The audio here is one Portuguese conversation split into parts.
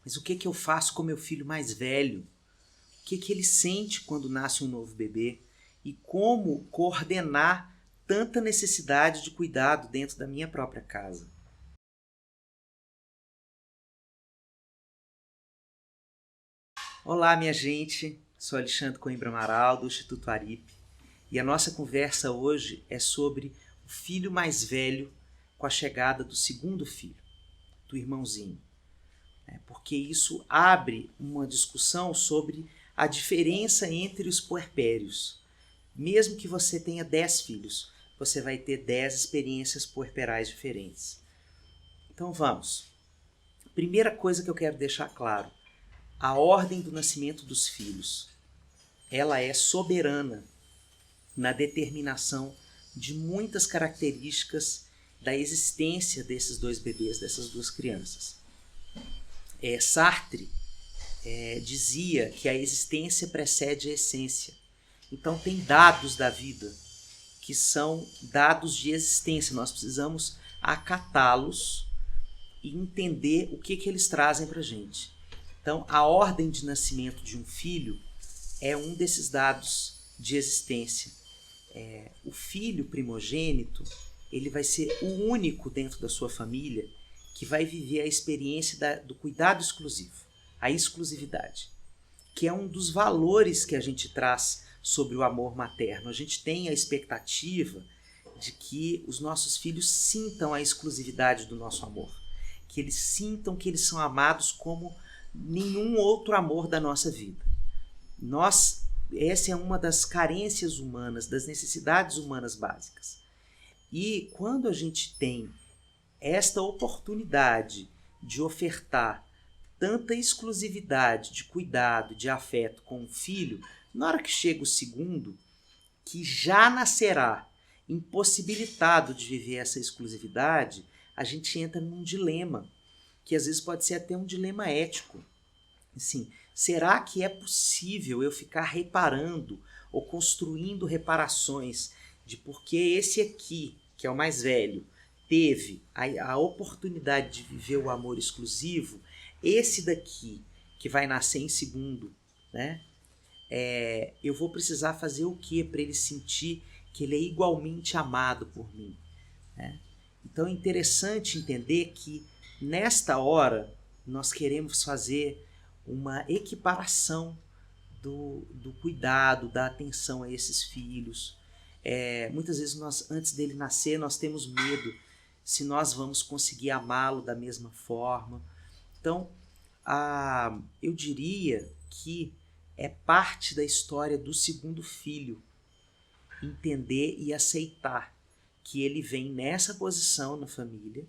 Mas o que que eu faço com meu filho mais velho? O que que ele sente quando nasce um novo bebê? E como coordenar tanta necessidade de cuidado dentro da minha própria casa? Olá, minha gente. Sou Alexandre Coimbra Amaral, do Instituto Aripe. E a nossa conversa hoje é sobre o filho mais velho com a chegada do segundo filho, do irmãozinho. Porque isso abre uma discussão sobre a diferença entre os puerpérios. Mesmo que você tenha 10 filhos, você vai ter 10 experiências puerperais diferentes. Então vamos. Primeira coisa que eu quero deixar claro: a ordem do nascimento dos filhos, ela é soberana na determinação de muitas características da existência desses dois bebês, dessas duas crianças. Sartre dizia que a existência precede a essência. Então tem dados da vida que são dados de existência. Nós precisamos acatá-los e entender o que eles trazem para a gente. Então a ordem de nascimento de um filho é um desses dados de existência. O filho primogênito, ele vai ser o único dentro da sua família que vai viver a experiência do cuidado exclusivo, a exclusividade, que é um dos valores que a gente traz sobre o amor materno. A gente tem a expectativa de que os nossos filhos sintam a exclusividade do nosso amor, que eles sintam que eles são amados como nenhum outro amor da nossa vida. Essa é uma das carências humanas, das necessidades humanas básicas. E quando a gente tem esta oportunidade de ofertar tanta exclusividade de cuidado, de afeto com o filho, na hora que chega o segundo, que já nascerá impossibilitado de viver essa exclusividade, a gente entra num dilema, que às vezes pode ser até um dilema ético. Assim, será que é possível eu ficar reparando ou construindo reparações de porque esse aqui, que é o mais velho, teve a oportunidade de viver o amor exclusivo, esse daqui, que vai nascer em segundo, né? Eu vou precisar fazer o que para ele sentir que ele é igualmente amado por mim, né? Então é interessante entender que nesta hora nós queremos fazer uma equiparação do cuidado, da atenção a esses filhos. Muitas vezes antes dele nascer, nós temos medo se nós vamos conseguir amá-lo da mesma forma. Então, eu diria que é parte da história do segundo filho entender e aceitar que ele vem nessa posição na família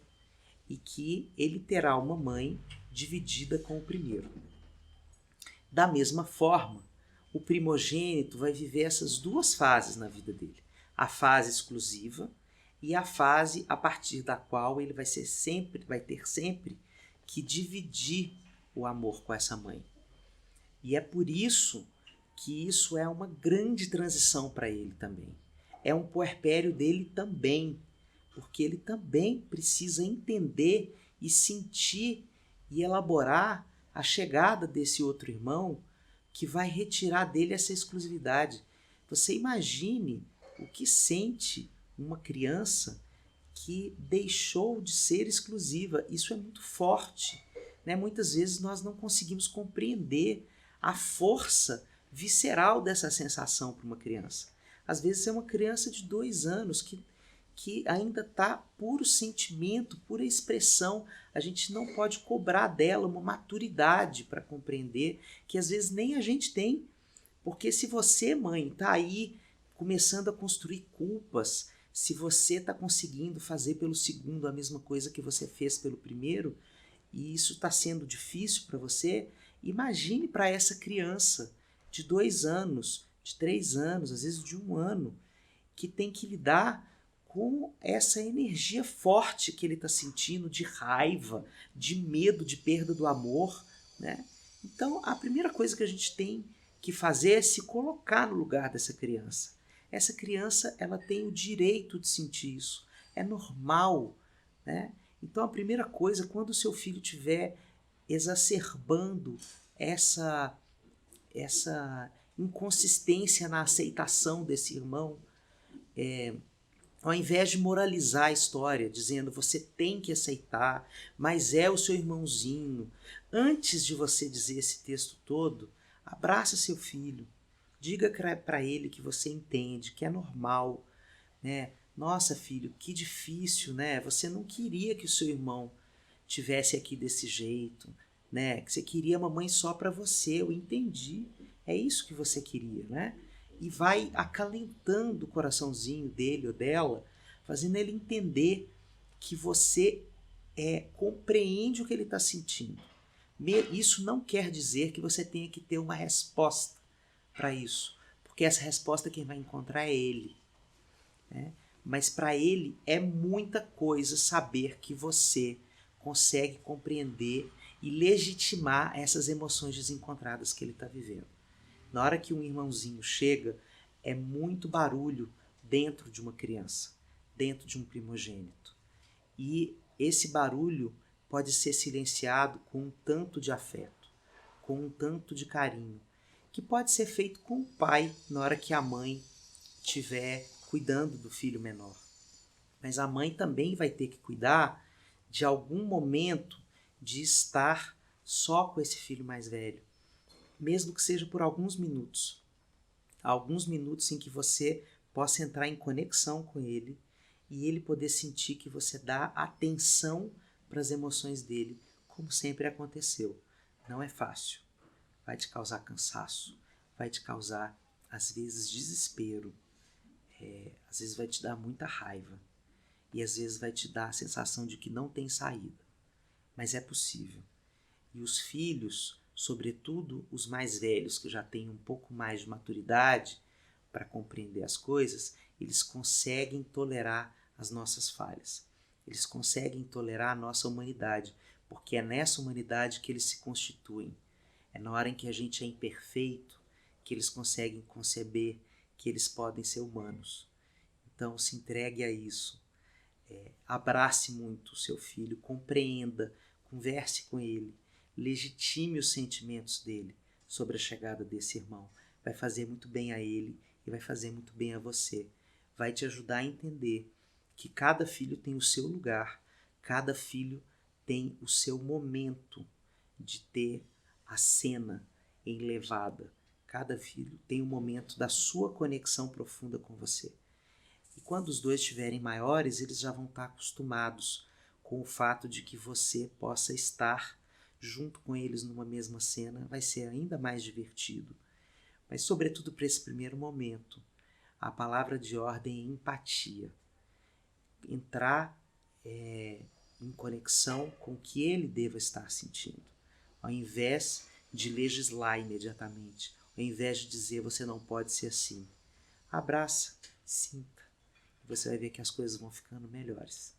e que ele terá uma mãe dividida com o primeiro. Da mesma forma, o primogênito vai viver essas duas fases na vida dele. A fase exclusiva e a fase a partir da qual ele vai ter sempre que dividir o amor com essa mãe. E é por isso que isso é uma grande transição para ele também. É um puerpério dele também, porque ele também precisa entender e sentir e elaborar a chegada desse outro irmão que vai retirar dele essa exclusividade. Você imagine o que sente uma criança que deixou de ser exclusiva. Isso é muito forte, né? Muitas vezes nós não conseguimos compreender a força visceral dessa sensação para uma criança. Às vezes é uma criança de 2 anos que ainda está puro sentimento, pura expressão. A gente não pode cobrar dela uma maturidade para compreender que às vezes nem a gente tem. Porque se você, mãe, está aí começando a construir culpas, se você está conseguindo fazer pelo segundo a mesma coisa que você fez pelo primeiro, e isso está sendo difícil para você, imagine para essa criança de 2 anos, de 3 anos, às vezes de 1 ano, que tem que lidar com essa energia forte que ele está sentindo de raiva, de medo, de perda do amor, né? Então, a primeira coisa que a gente tem que fazer é se colocar no lugar dessa criança. Essa criança, ela tem o direito de sentir isso. É normal, né? Então, a primeira coisa, quando o seu filho estiver exacerbando essa inconsistência na aceitação desse irmão, ao invés de moralizar a história, dizendo você tem que aceitar, mas é o seu irmãozinho. Antes de você dizer esse texto todo, abraça seu filho, diga para ele que você entende, que é normal, né? Nossa, filho, que difícil, né? Você não queria que o seu irmão tivesse aqui desse jeito, né? Que você queria a mamãe só para você, eu entendi. É isso que você queria, né? E vai acalentando o coraçãozinho dele ou dela, fazendo ele entender que você compreende o que ele está sentindo. Isso não quer dizer que você tenha que ter uma resposta para isso, porque essa resposta quem vai encontrar é ele, né? Mas para ele é muita coisa saber que você consegue compreender e legitimar essas emoções desencontradas que ele está vivendo. Na hora que um irmãozinho chega, é muito barulho dentro de uma criança, dentro de um primogênito. E esse barulho pode ser silenciado com um tanto de afeto, com um tanto de carinho, que pode ser feito com o pai na hora que a mãe estiver cuidando do filho menor. Mas a mãe também vai ter que cuidar de algum momento de estar só com esse filho mais velho, mesmo que seja por alguns minutos em que você possa entrar em conexão com ele e ele poder sentir que você dá atenção para as emoções dele, como sempre aconteceu. Não é fácil, vai te causar cansaço, vai te causar às vezes desespero, às vezes vai te dar muita raiva e às vezes vai te dar a sensação de que não tem saída, mas é possível. E os filhos, sobretudo os mais velhos, que já têm um pouco mais de maturidade para compreender as coisas, eles conseguem tolerar as nossas falhas. Eles conseguem tolerar a nossa humanidade, porque é nessa humanidade que eles se constituem. É na hora em que a gente é imperfeito que eles conseguem conceber que eles podem ser humanos. Então se entregue a isso. Abrace muito o seu filho, compreenda, converse com ele, legitime os sentimentos dele sobre a chegada desse irmão. Vai fazer muito bem a ele e vai fazer muito bem a você. Vai te ajudar a entender que cada filho tem o seu lugar, cada filho tem o seu momento de ter a cena enlevada. Cada filho tem um momento da sua conexão profunda com você. E quando os dois estiverem maiores, eles já vão estar acostumados com o fato de que você possa estar junto com eles numa mesma cena. Vai ser ainda mais divertido. Mas, sobretudo para esse primeiro momento, a palavra de ordem é empatia. Entrar em conexão com o que ele deva estar sentindo, ao invés de legislar imediatamente, ao invés de dizer você não pode ser assim. Abraça, sinta. Você vai ver que as coisas vão ficando melhores.